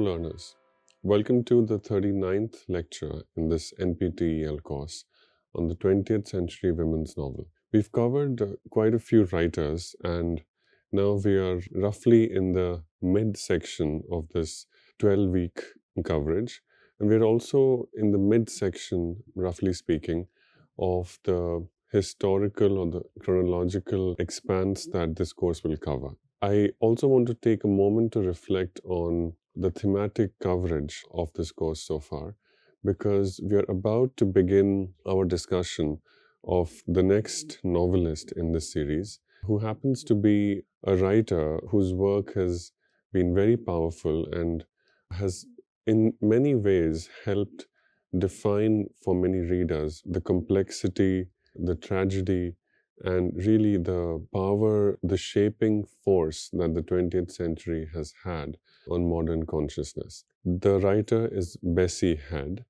learners. Welcome to the 39th lecture in this NPTEL course on the 20th century women's novel. We've covered quite a few writers, and now we are roughly in the mid-section of this 12-week coverage. And we're also in the mid-section, roughly speaking, of the historical or the chronological expanse that this course will cover. I also want to take a moment to reflect on the thematic coverage of this course so far, because we are about to begin our discussion of the next novelist in this series, who happens to be a writer whose work has been very powerful and has in many ways helped define for many readers the complexity, the tragedy, and really the power, the shaping force that the 20th century has had on modern consciousness. The writer is Bessie Head,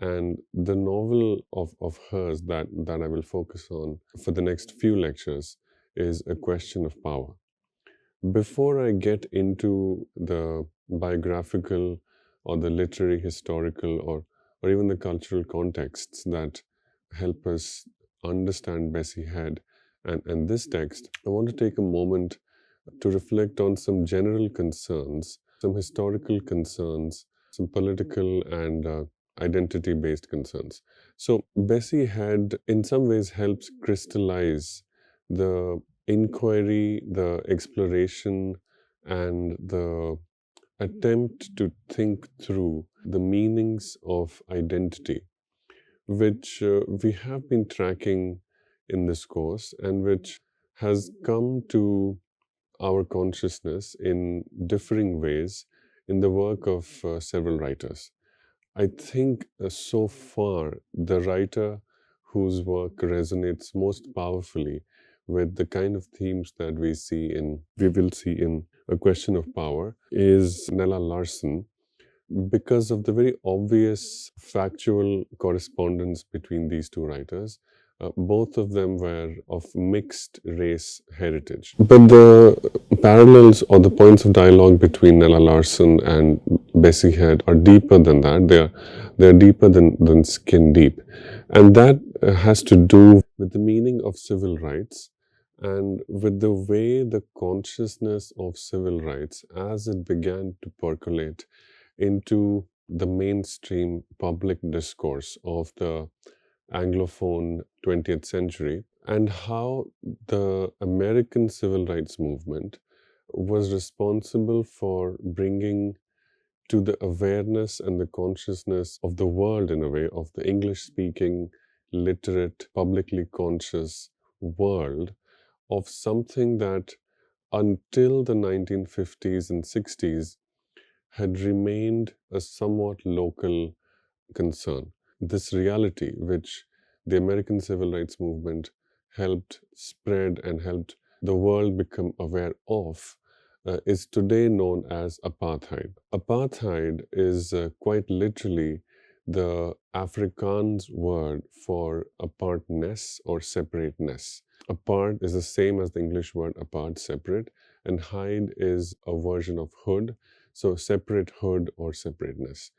and the novel of hers that I will focus on for the next few lectures is A Question of Power. Before I get into the biographical or the literary, historical, or even the cultural contexts that help us understand Bessie Head and this text, I want to take a moment to reflect on some general concerns, some historical concerns, some political and identity-based concerns. So Bessie Head in some ways helps crystallize the inquiry, the exploration, and the attempt to think through the meanings of identity, which we have been tracking in this course and which has come to our consciousness in differing ways in the work of several writers. I think so far the writer whose work resonates most powerfully with the kind of themes that we will see in A Question of Power is Nella Larsen, because of the very obvious factual correspondence between these two writers. Both of them were of mixed race heritage. But the parallels or the points of dialogue between Nella Larsen and Bessie Head are deeper than that. They're deeper than skin deep. And that has to do with the meaning of civil rights and with the way the consciousness of civil rights, as it began to percolate into the mainstream public discourse of the Anglophone 20th century, and how the American civil rights movement was responsible for bringing to the awareness and the consciousness of the world, in a way, of the English-speaking, literate, publicly conscious world, of something that until the 1950s and 60s had remained a somewhat local concern. This reality, which the American civil rights movement helped spread and helped the world become aware of, is today known as apartheid. Apartheid is quite literally the Afrikaans word for apartness or separateness. Apart is the same as the English word apart, separate, and hide is a version of hood, so separate hood or separateness.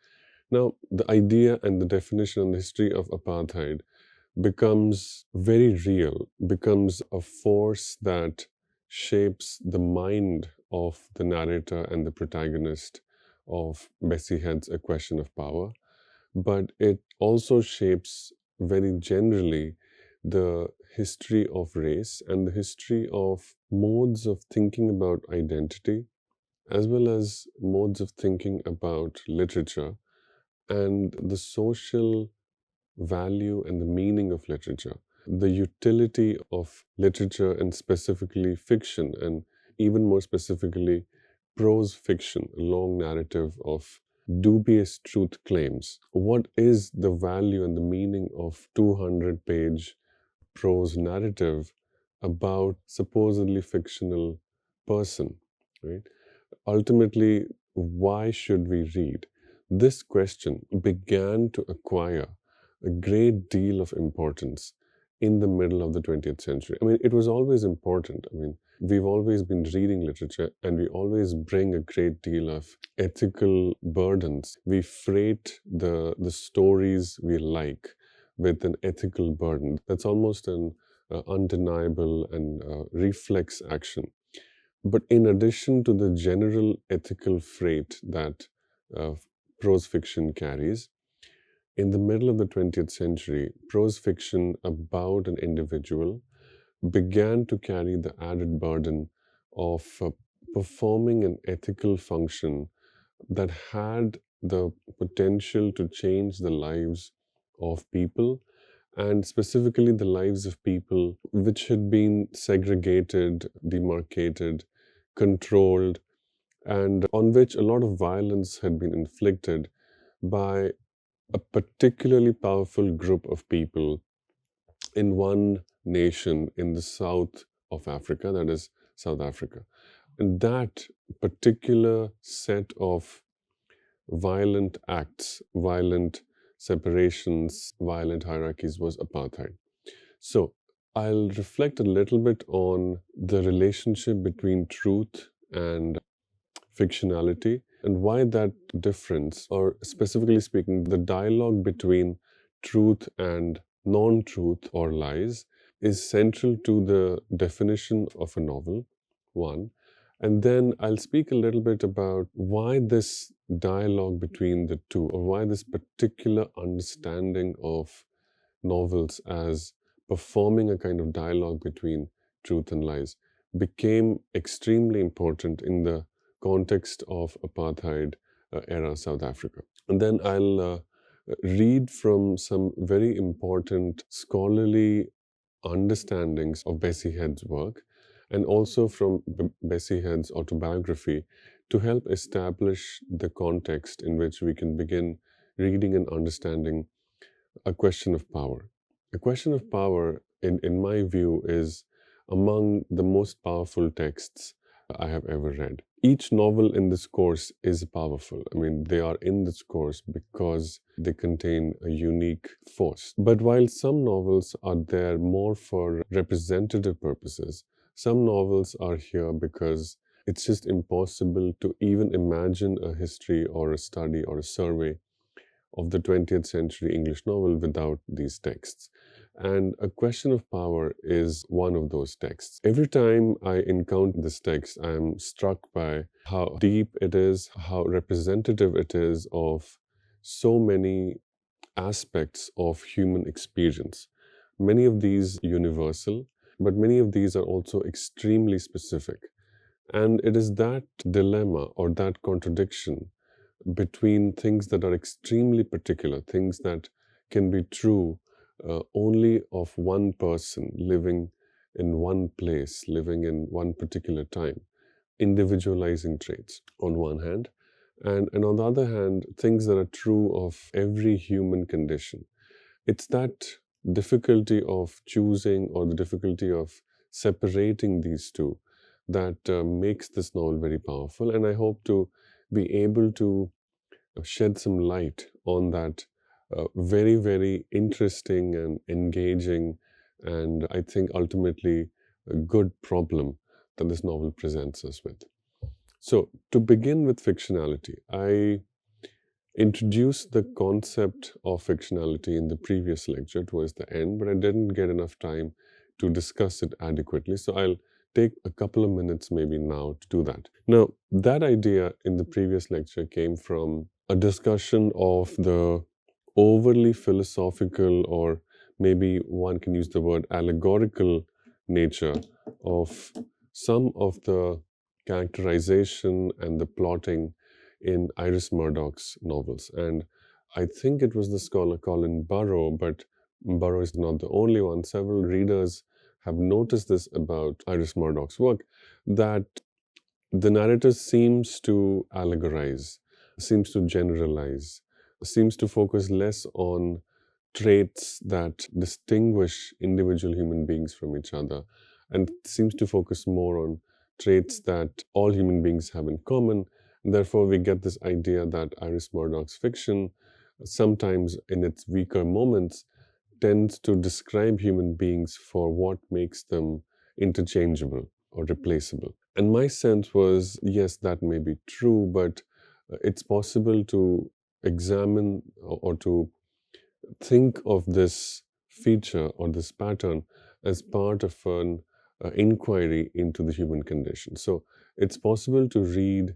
Now, the idea and the definition and the history of apartheid becomes very real, becomes a force that shapes the mind of the narrator and the protagonist of Bessie Head's A Question of Power, but it also shapes very generally the history of race and the history of modes of thinking about identity, as well as modes of thinking about literature and the social value and the meaning of literature, the utility of literature and specifically fiction, and even more specifically, prose fiction, a long narrative of dubious truth claims. What is the value and the meaning of 200-page prose narrative about supposedly fictional person, right? Ultimately, why should we read? This question began to acquire a great deal of importance in the middle of the 20th century. I mean, it was always important. I mean, we've always been reading literature and we always bring a great deal of ethical burdens. We freight the stories we like with an ethical burden. That's almost an undeniable and reflex action. But in addition to the general ethical freight that uh, prose fiction carries, in the middle of the 20th century, prose fiction about an individual began to carry the added burden of performing an ethical function that had the potential to change the lives of people, and specifically the lives of people which had been segregated, demarcated, controlled, and on which a lot of violence had been inflicted by a particularly powerful group of people in one nation in the south of Africa, that is South Africa. And that particular set of violent acts, violent separations, violent hierarchies was apartheid. So I'll reflect a little bit on the relationship between truth and fictionality and why that difference, or specifically speaking, the dialogue between truth and non truth or lies, is central to the definition of a novel, one. And then I'll speak a little bit about why this dialogue between the two, or why this particular understanding of novels as performing a kind of dialogue between truth and lies became extremely important in the context of apartheid era South Africa. And then I'll read from some very important scholarly understandings of Bessie Head's work and also from Bessie Head's autobiography to help establish the context in which we can begin reading and understanding a question of power. A question of power, in my view, is among the most powerful texts I have ever read. Each novel in this course is powerful. I mean, they are in this course because they contain a unique force. But while some novels are there more for representative purposes, some novels are here because it's just impossible to even imagine a history or a study or a survey of the 20th century English novel without these texts. And A Question of Power is one of those texts. Every time I encounter this text, I'm struck by how deep it is, how representative it is of so many aspects of human experience. Many of these universal, but many of these are also extremely specific. And it is that dilemma or that contradiction between things that are extremely particular, things that can be true only of one person living in one place, living in one particular time, individualizing traits on one hand, and on the other hand, things that are true of every human condition. It's that difficulty of choosing or the difficulty of separating these two that makes this novel very powerful. And I hope to be able to shed some light on that very, very interesting and engaging, and I think ultimately a good problem that this novel presents us with. So, to begin with fictionality, I introduced the concept of fictionality in the previous lecture towards the end, but I didn't get enough time to discuss it adequately. So I'll take a couple of minutes maybe now to do that. Now, that idea in the previous lecture came from a discussion of the overly philosophical, or maybe one can use the word allegorical nature of some of the characterization and the plotting in Iris Murdoch's novels. And I think it was the scholar Colin Burrow, but Burrow is not the only one. Several readers have noticed this about Iris Murdoch's work, that the narrator seems to allegorize, seems to generalize, seems to focus less on traits that distinguish individual human beings from each other, and seems to focus more on traits that all human beings have in common. Therefore, we get this idea that Iris Murdoch's fiction, sometimes in its weaker moments, tends to describe human beings for what makes them interchangeable. or replaceable. And my sense was, yes, that may be true, but it's possible to examine or to think of this feature or this pattern as part of an inquiry into the human condition. So it's possible to read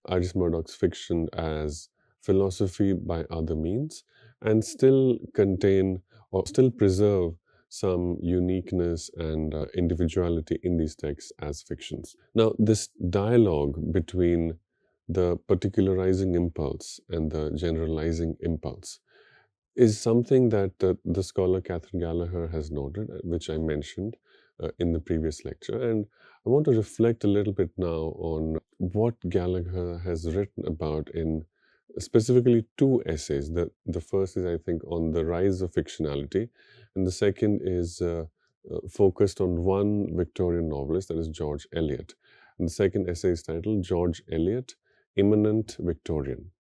Iris Murdoch's fiction as philosophy by other means and still contain or still preserve some uniqueness and individuality in these texts as fictions. Now, this dialogue between the particularizing impulse and the generalizing impulse is something that the scholar Catherine Gallagher has noted, which I mentioned in the previous lecture. And I want to reflect a little bit now on what Gallagher has written about in specifically two essays. The first is, I think, on the rise of fictionality, and the second is focused on one Victorian novelist, that is George Eliot. And the second essay is titled George Eliot, Immanent Victorian.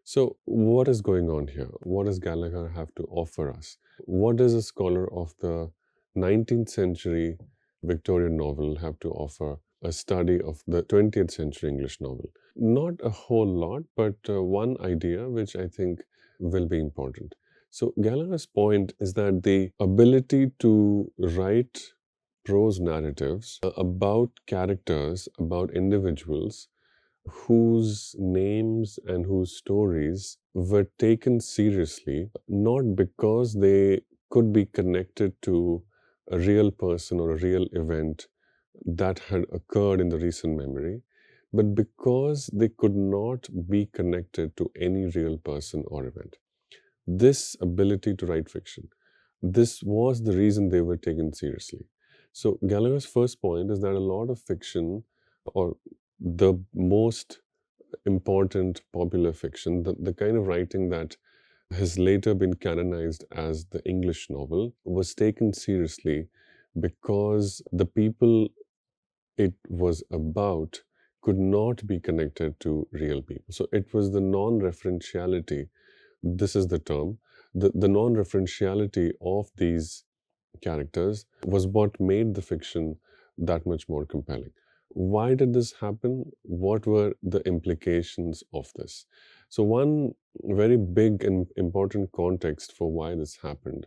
So, what is going on here? What does Gallagher have to offer us? What does a scholar of the 19th century Victorian novel have to offer a study of the 20th century English novel? Not a whole lot, but one idea which I think will be important. So, Gallagher's point is that the ability to write prose narratives about characters, about individuals, whose names and whose stories were taken seriously, not because they could be connected to a real person or a real event that had occurred in the recent memory, but because they could not be connected to any real person or event. This ability to write fiction, this was the reason they were taken seriously. So, Gallagher's first point is that a lot of fiction, or the most important popular fiction, the kind of writing that has later been canonized as the English novel, was taken seriously because the people it was about could not be connected to real people. So it was the non referentiality, this is the term, the non referentiality of these characters was what made the fiction that much more compelling. Why did this happen? What were the implications of this? So, one very big and important context for why this happened,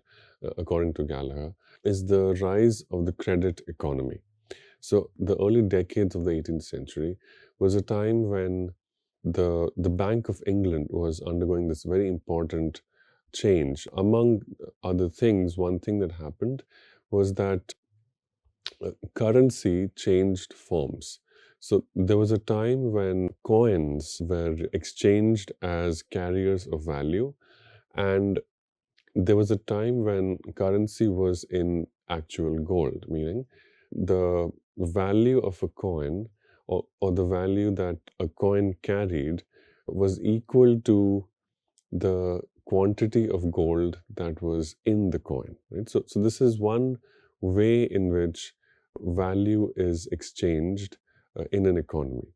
according to Gallagher, is the rise of the credit economy. So, the early decades of the 18th century was a time when the Bank of England was undergoing this very important change. Among other things, one thing that happened was that currency changed forms. So there was a time when coins were exchanged as carriers of value, and there was a time when currency was in actual gold, meaning the value of a coin or the value that a coin carried was equal to the quantity of gold that was in the coin, right? So this is one way in which value is exchanged in an economy.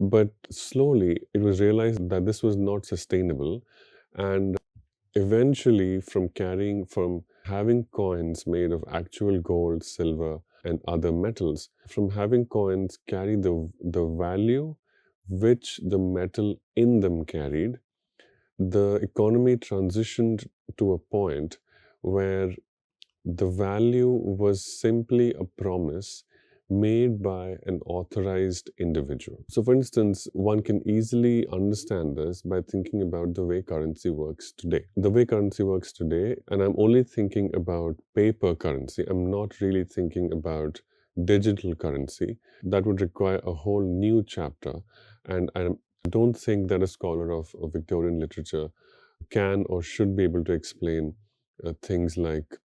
But slowly it was realized that this was not sustainable, and eventually from having coins made of actual gold, silver, and other metals, from having coins carry the value which the metal in them carried, the economy transitioned to a point where the value was simply a promise made by an authorized individual. So, for instance, one can easily understand this by thinking about the way currency works today. The way currency works today, and I'm only thinking about paper currency, I'm not really thinking about digital currency. That would require a whole new chapter, and I don't think that a scholar of Victorian literature can or should be able to explain things like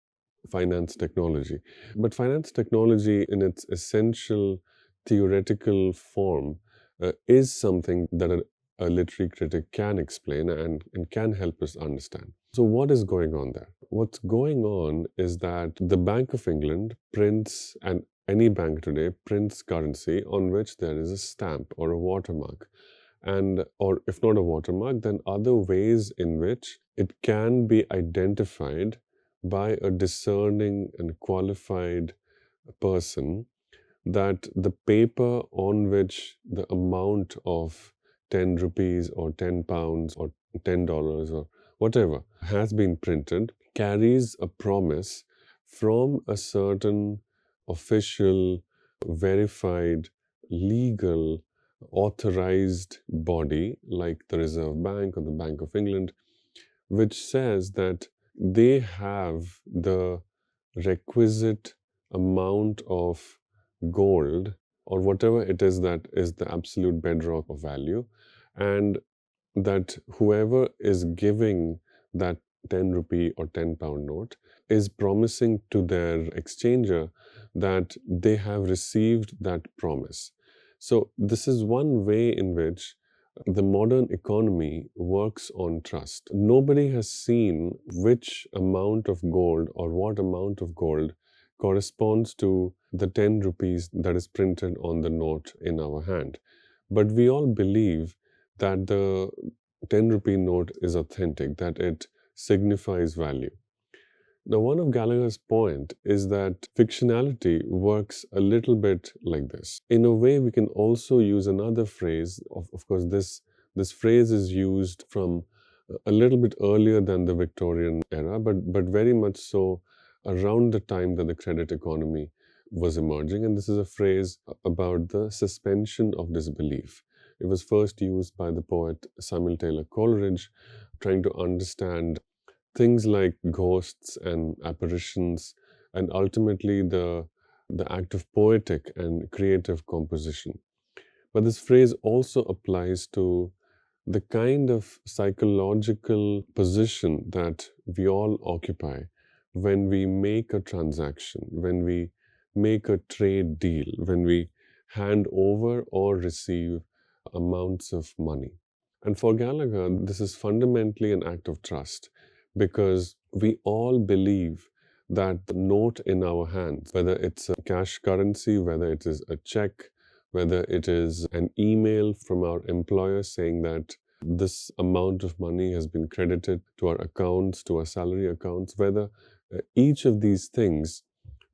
finance technology. But finance technology, in its essential theoretical form, is something that a literary critic can explain and can help us understand. So, what is going on there? What's going on is that the Bank of England prints, and any bank today prints currency on which there is a stamp or a watermark. And, or if not a watermark, then other ways in which it can be identified by a discerning and qualified person that the paper on which the amount of 10 rupees or 10 pounds or $10 or whatever has been printed carries a promise from a certain official, verified, legal, authorized body like the Reserve Bank or the Bank of England, which says that they have the requisite amount of gold or whatever it is that is the absolute bedrock of value, and that whoever is giving that 10 rupee or 10 pound note is promising to their exchanger that they have received that promise. So, this is one way in which the modern economy works on trust. Nobody has seen which amount of gold or what amount of gold corresponds to the 10 rupees that is printed on the note in our hand. But we all believe that the 10 rupee note is authentic, that it signifies value. Now, one of Gallagher's point is that fictionality works a little bit like this. In a way, we can also use another phrase. Of course, this phrase is used from a little bit earlier than the Victorian era, but very much so around the time that the credit economy was emerging. And this is a phrase about the suspension of disbelief. It was first used by the poet Samuel Taylor Coleridge, trying to understand things like ghosts and apparitions, and ultimately the act of poetic and creative composition. But this phrase also applies to the kind of psychological position that we all occupy when we make a transaction, when we make a trade deal, when we hand over or receive amounts of money. And for Gallagher, this is fundamentally an act of trust because we all believe that the note in our hands, whether it's a cash currency, whether it is a check, whether it is an email from our employer saying that this amount of money has been credited to our accounts, to our salary accounts, whether each of these things,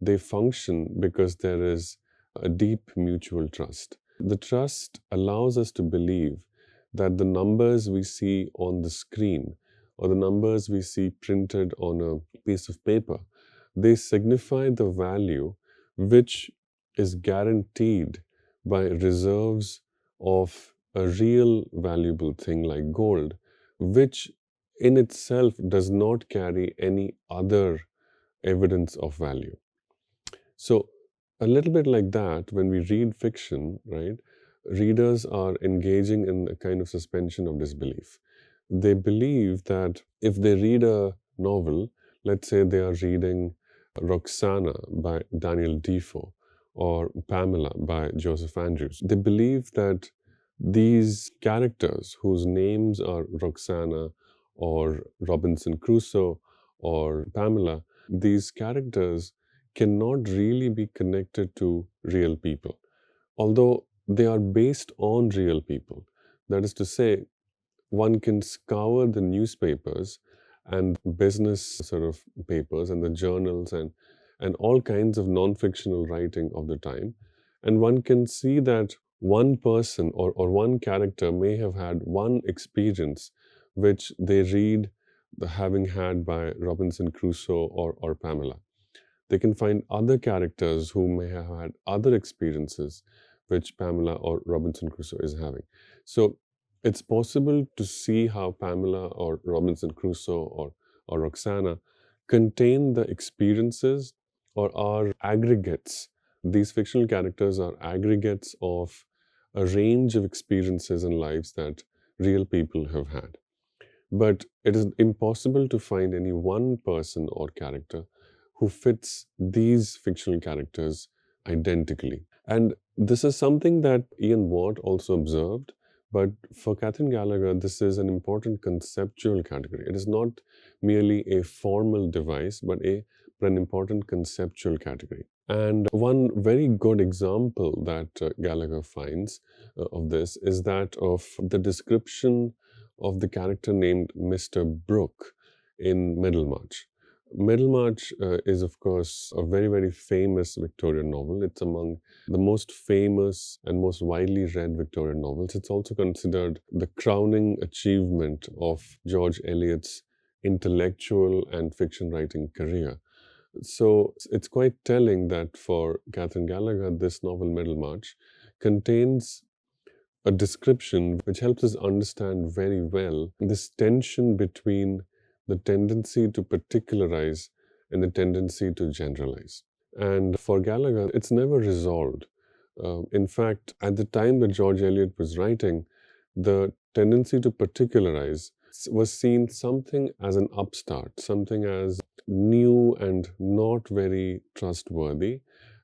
they function because there is a deep mutual trust. The trust allows us to believe that the numbers we see on the screen or the numbers we see printed on a piece of paper, they signify the value which is guaranteed by reserves of a real valuable thing like gold, which in itself does not carry any other evidence of value. So, a little bit like that, when we read fiction, right, readers are engaging in a kind of suspension of disbelief. They believe that if they read a novel, let's say they are reading Roxana by Daniel Defoe or Pamela by Joseph Andrews, they believe that these characters whose names are Roxana or Robinson Crusoe or Pamela, these characters cannot really be connected to real people, although they are based on real people. That is to say, one can scour the newspapers and business sort of papers and the journals and all kinds of non-fictional writing of the time, and one can see that one person or one character may have had one experience which they read the having had by Robinson Crusoe or Pamela. They can find other characters who may have had other experiences which Pamela or Robinson Crusoe is having. So it's possible to see how Pamela or Robinson Crusoe or Roxana contain the experiences or are aggregates. These fictional characters are aggregates of a range of experiences and lives that real people have had. But it is impossible to find any one person or character who fits these fictional characters identically. And this is something that Ian Watt also observed. But for Catherine Gallagher, this is an important conceptual category. It is not merely a formal device, but an important conceptual category. And one very good example that Gallagher finds of this is that of the description of the character named Mr. Brooke in Middlemarch. Middlemarch is, of course, a very, very famous Victorian novel. It's among the most famous and most widely read Victorian novels. It's also considered the crowning achievement of George Eliot's intellectual and fiction writing career. So it's quite telling that for Catherine Gallagher, this novel, Middlemarch, contains a description which helps us understand very well this tension between the tendency to particularize and the tendency to generalize. And for Gallagher, it's never resolved. In fact, at the time that George Eliot was writing, the tendency to particularize was seen something as an upstart, something as new and not very trustworthy,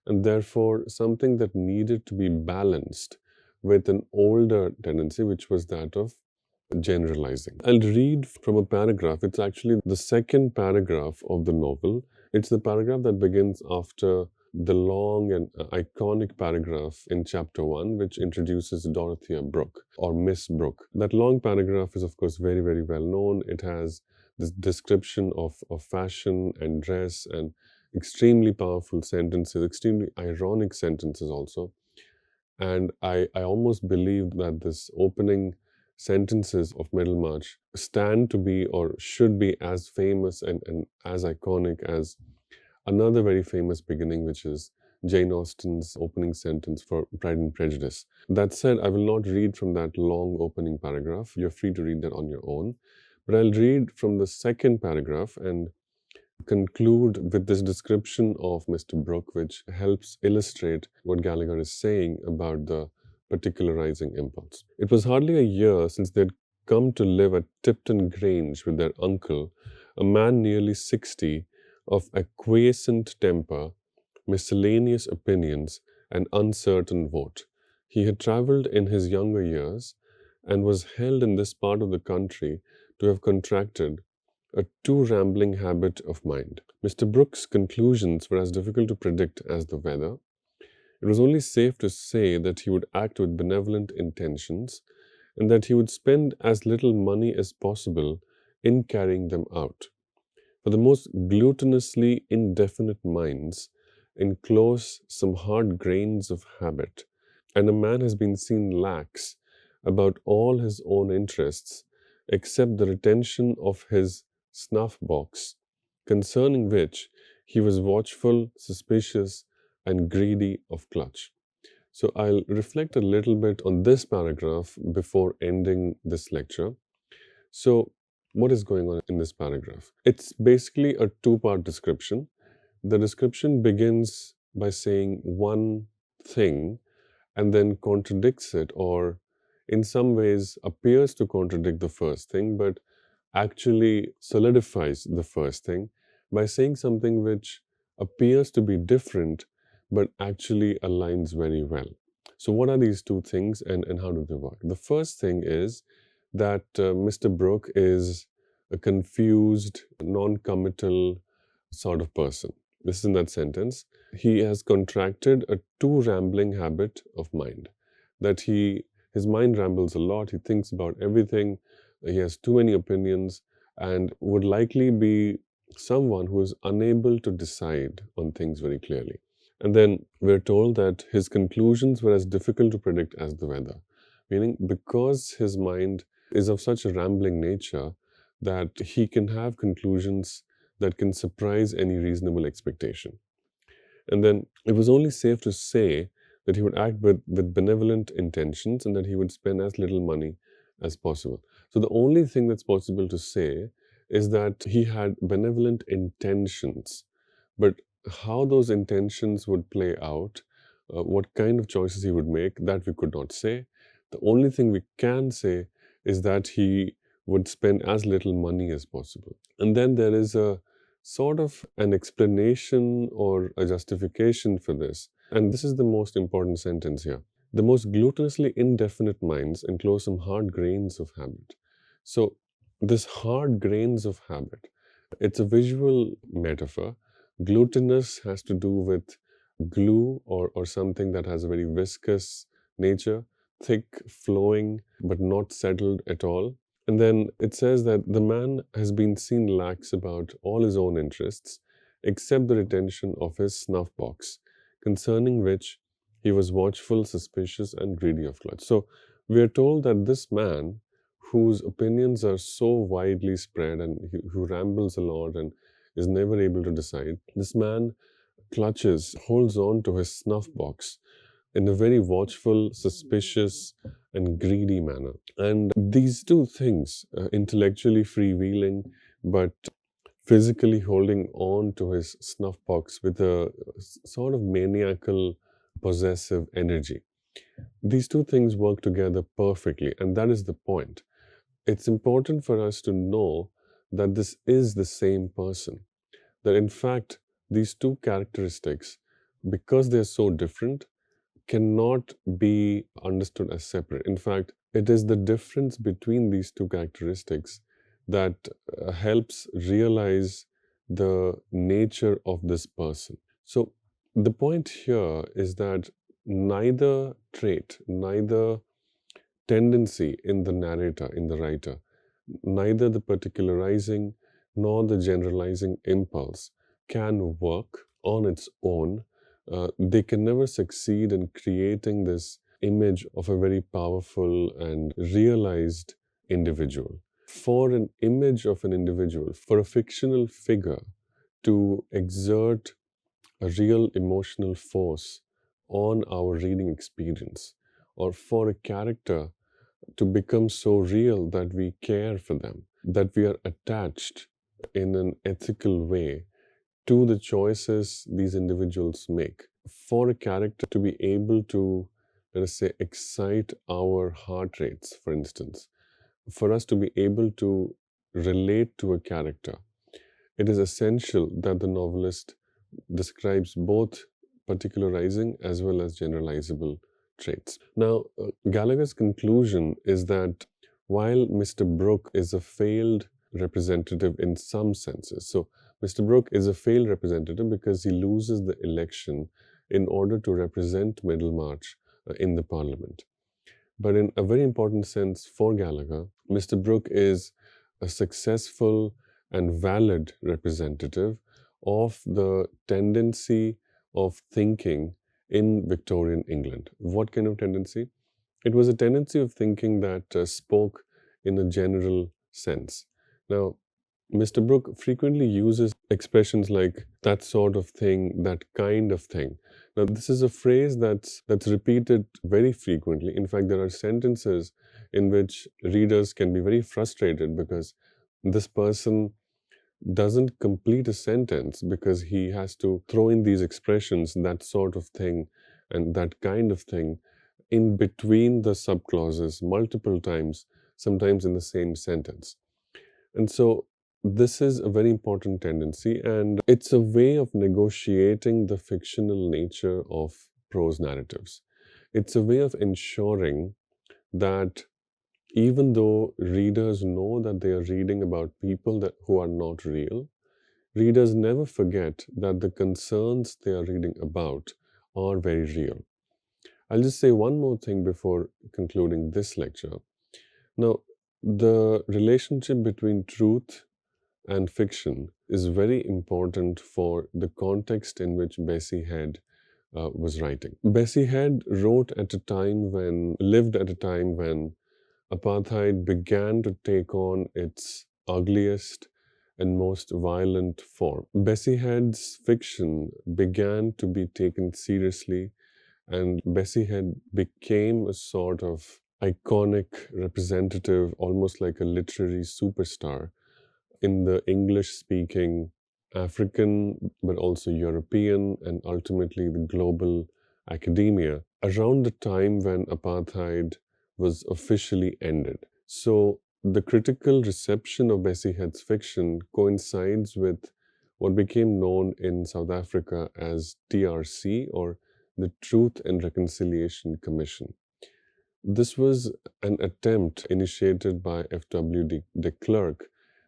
and therefore something that needed to be balanced with an older tendency, which was that of generalizing. I'll read from a paragraph. It's actually the second paragraph of the novel. It's the paragraph that begins after the long and iconic paragraph in chapter 1, which introduces Dorothea Brooke or Miss Brooke. That long paragraph is, of course, very, very well known. It has this description of fashion and dress and extremely powerful sentences, extremely ironic sentences also. And I almost believe that this opening sentences of Middlemarch stand to be or should be as famous and as iconic as another very famous beginning, which is Jane Austen's opening sentence for Pride and Prejudice. That said, I will not read from that long opening paragraph. You're free to read that on your own. But I'll read from the second paragraph and conclude with this description of Mr. Brooke, which helps illustrate what Gallagher is saying about the particularizing impulse. It was hardly a year since they'd come to live at Tipton Grange with their uncle, a man nearly 60, of acquiescent temper, miscellaneous opinions, and uncertain vote. He had travelled in his younger years and was held in this part of the country to have contracted a too rambling habit of mind. Mr. Brooke's conclusions were as difficult to predict as the weather. It was only safe to say that he would act with benevolent intentions and that he would spend as little money as possible in carrying them out. For the most gluttonously indefinite minds enclose some hard grains of habit, and a man has been seen lax about all his own interests except the retention of his snuff box, concerning which he was watchful, suspicious, and greedy of clutch. So I'll reflect a little bit on this paragraph before ending this lecture. So, what is going on in this paragraph? It's basically a two-part description. The description begins by saying one thing and then contradicts it, or in some ways appears to contradict the first thing, but actually solidifies the first thing by saying something which appears to be different but actually aligns very well. So, what are these two things and how do they work? The first thing is that Mr. Brooke is a confused, non committal sort of person. This is in that sentence. He has contracted a too rambling habit of mind, that his mind rambles a lot, he thinks about everything, he has too many opinions, and would likely be someone who is unable to decide on things very clearly. And then we're told that his conclusions were as difficult to predict as the weather, meaning because his mind is of such a rambling nature that he can have conclusions that can surprise any reasonable expectation. And then it was only safe to say that he would act with benevolent intentions and that he would spend as little money as possible. So the only thing that's possible to say is that he had benevolent intentions, but how those intentions would play out, what kind of choices he would make, that we could not say. The only thing we can say is that he would spend as little money as possible. And then there is a sort of an explanation or a justification for this. And this is the most important sentence here. The most gluttonously indefinite minds enclose some hard grains of habit. So, this hard grains of habit, it's a visual metaphor. Glutinous has to do with glue or something that has a very viscous nature, thick, flowing, but not settled at all. And then it says that the man has been seen lax about all his own interests, except the retention of his snuff box, concerning which he was watchful, suspicious, and greedy of clothes. So we are told that this man, whose opinions are so widely spread and who rambles a lot and is never able to decide, this man holds on to his snuff box in a very watchful, suspicious, and greedy manner. And these two things, intellectually freewheeling, but physically holding on to his snuff box with a sort of maniacal, possessive energy. These two things work together perfectly, and that is the point. It's important for us to know that this is the same person, that in fact, these two characteristics, because they're so different, cannot be understood as separate. In fact, it is the difference between these two characteristics that helps realize the nature of this person. So, the point here is that neither trait, neither tendency in the narrator, in the writer, neither the particularizing nor the generalizing impulse can work on its own. They can never succeed in creating this image of a very powerful and realized individual. For an image of an individual, for a fictional figure to exert a real emotional force on our reading experience, or for a character to become so real that we care for them, that we are attached in an ethical way to the choices these individuals make. For a character to be able to, let us say, excite our heart rates, for instance, for us to be able to relate to a character, it is essential that the novelist describes both particularizing as well as generalizable traits. Now, Gallagher's conclusion is that while Mr. Brooke is a failed representative in some senses, so Mr. Brooke is a failed representative because he loses the election in order to represent Middlemarch in the parliament. But in a very important sense for Gallagher, Mr. Brooke is a successful and valid representative of the tendency of thinking in Victorian England. What kind of tendency? It was a tendency of thinking that spoke in a general sense. Now, Mr. Brooke frequently uses expressions like that sort of thing, that kind of thing. Now, this is a phrase that's repeated very frequently. In fact, there are sentences in which readers can be very frustrated because this person doesn't complete a sentence because he has to throw in these expressions, that sort of thing and that kind of thing, in between the subclauses multiple times, sometimes in the same sentence. And so this is a very important tendency, and it's a way of negotiating the fictional nature of prose narratives. It's a way of ensuring that even though readers know that they are reading about people who are not real, readers never forget that the concerns they are reading about are very real. I'll just say one more thing before concluding this lecture. Now, the relationship between truth and fiction is very important for the context in which Bessie Head was writing. Bessie Head lived at a time when apartheid began to take on its ugliest and most violent form. Bessie Head's fiction began to be taken seriously, and Bessie Head became a sort of iconic representative, almost like a literary superstar in the English-speaking African, but also European, and ultimately the global academia around the time when apartheid was officially ended. So the critical reception of Bessie Head's fiction coincides with what became known in South Africa as TRC, or the Truth and Reconciliation Commission. This was an attempt initiated by F.W. de Klerk,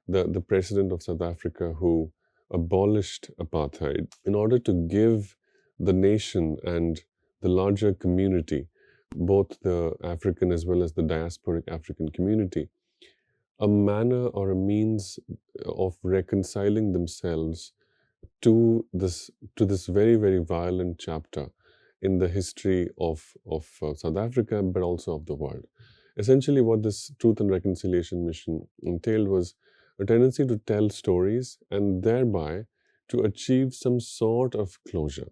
the president of South Africa, who abolished apartheid in order to give the nation and the larger community, both the African as well as the diasporic African community, a manner or a means of reconciling themselves to this very very violent chapter in the history of South Africa, but also of the world. Essentially, what this Truth and Reconciliation mission entailed was a tendency to tell stories and thereby to achieve some sort of closure.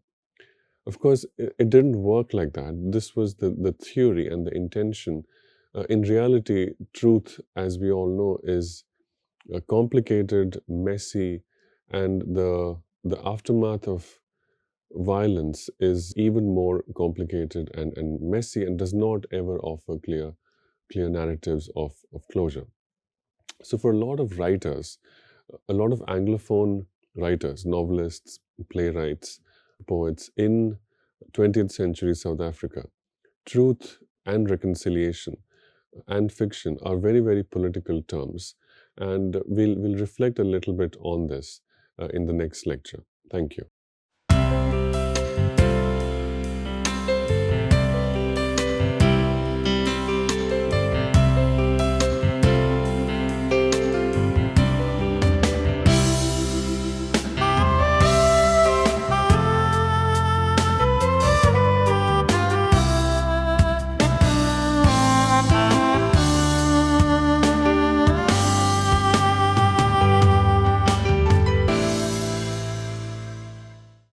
Of course, it didn't work like that. This was the theory and the intention. In reality, truth, as we all know, is complicated, messy, and the aftermath of violence is even more complicated and messy and does not ever offer clear narratives of closure. So for a lot of writers, a lot of Anglophone writers, novelists, playwrights, poets in 20th century South Africa, truth and reconciliation and fiction are very, very political terms. And we'll reflect a little bit on this in the next lecture. Thank you.